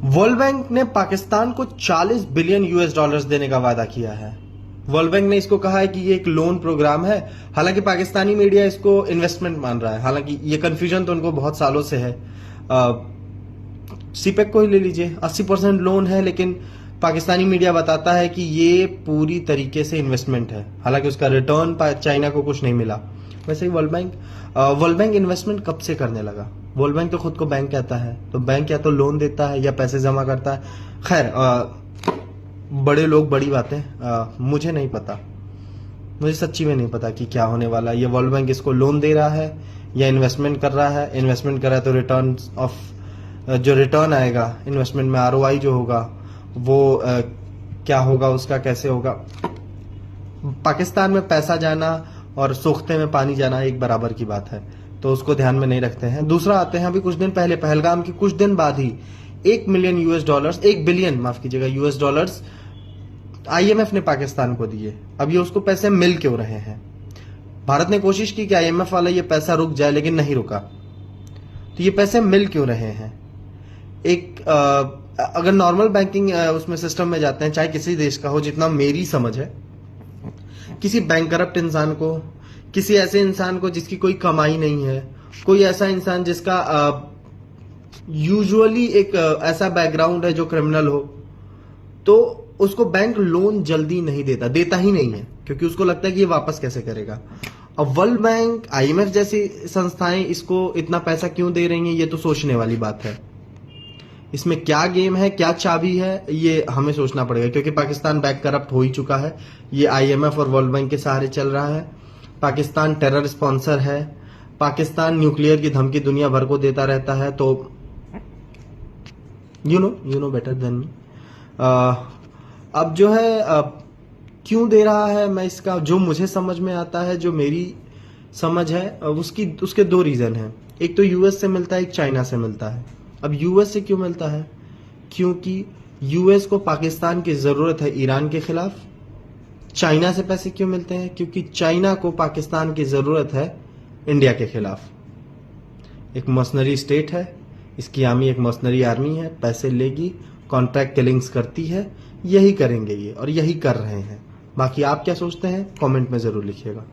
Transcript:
World bank ने पाकिस्तान को 40 billion US dollars देने का वादा किया है। वर्ल्ड बैंक ने इसको कहा है कि ये एक लोन प्रोग्राम है। हालांकि पाकिस्तानी मीडिया इसको इन्वेस्टमेंट मान रहा है। हालांकि ये कंफ्यूजन तो उनको बहुत सालों से है। सीपेक को ही ले लीजिए, 80% लोन है, लेकिन पाकिस्तानी मीडिया बताता है कि ये पूरी तरीके से इन्वेस्टमेंट है। हालांकि उसका रिटर्न चाइना को कुछ नहीं मिला। वैसे ही वर्ल्ड बैंक इन्वेस्टमेंट कब से करने लगा? वर्ल्ड बैंक तो खुद को बैंक कहता है, तो बैंक या तो लोन देता है या पैसे जमा करता है। खैर, बड़े लोग बड़ी बातें, मुझे नहीं पता, मुझे सच्ची में नहीं पता कि क्या होने वाला है। ये वर्ल्ड बैंक इसको लोन दे रहा है या इन्वेस्टमेंट कर रहा है। इन्वेस्टमेंट कर रहा है तो रिटर्न ऑफ जो रिटर्न आएगा इन्वेस्टमेंट में, आरओआई जो होगा वो क्या होगा, उसका कैसे होगा। पाकिस्तान में पैसा जाना और सोख्ते में पानी जाना एक बराबर की बात है, तो उसको ध्यान में नहीं रखते हैं। दूसरा आते हैं, अभी कुछ दिन पहले पहलगाम के कुछ दिन बाद ही 1 बिलियन माफ कीजिएगा यूएस डॉलर्स आईएमएफ ने पाकिस्तान को दिए। अब ये उसको पैसे मिल क्यों रहे हैं? भारत ने कोशिश की कि आईएमएफ वाला ये पैसा रुक जाए, लेकिन नहीं रुका। तो ये पैसे मिल क्यों रहे हैं? अगर नॉर्मल बैंकिंग उसमें सिस्टम में जाते हैं, चाहे किसी देश का हो, जितना मेरी समझ है, किसी बैंकरप्ट इंसान को, किसी ऐसे इंसान को जिसकी कोई कमाई नहीं है, कोई ऐसा इंसान जिसका यूजुअली एक ऐसा बैकग्राउंड है जो क्रिमिनल हो, तो उसको बैंक लोन जल्दी नहीं देता ही नहीं है, क्योंकि उसको लगता है कि ये वापस कैसे करेगा। अब वर्ल्ड बैंक, आईएमएफ जैसी संस्थाएं इसको इतना पैसा क्यों दे रही हैं, ये तो सोचने वाली बात है। इसमें क्या गेम है, क्या चाबी है, ये हमें सोचना पड़ेगा, क्योंकि पाकिस्तान बैंक करप्ट हो ही चुका है। ये आईएमएफ और वर्ल्ड बैंक के सहारे चल रहा है। पाकिस्तान टेरर स्पॉन्सर है। पाकिस्तान न्यूक्लियर की धमकी दुनिया भर को देता रहता है। तो you know better than me. अब जो है क्यों दे रहा है, मैं इसका जो मुझे समझ में आता है, जो मेरी समझ है, उसके दो रीजन हैं। एक तो यूएस से मिलता है, एक चाइना से मिलता है। अब यूएस से क्यों मिलता है? क्योंकि यूएस को पाकिस्तान की जरूरत है ईरान के खिलाफ। चाइना से पैसे क्यों मिलते हैं? क्योंकि चाइना को पाकिस्तान की जरूरत है इंडिया के खिलाफ। एक मर्सनरी स्टेट है, इसकी आर्मी एक मर्सनरी आर्मी है, पैसे लेगी, कॉन्ट्रैक्ट किलिंग्स करती है। यही करेंगे ये, और यही कर रहे हैं। बाकी आप क्या सोचते हैं, कमेंट में जरूर लिखिएगा।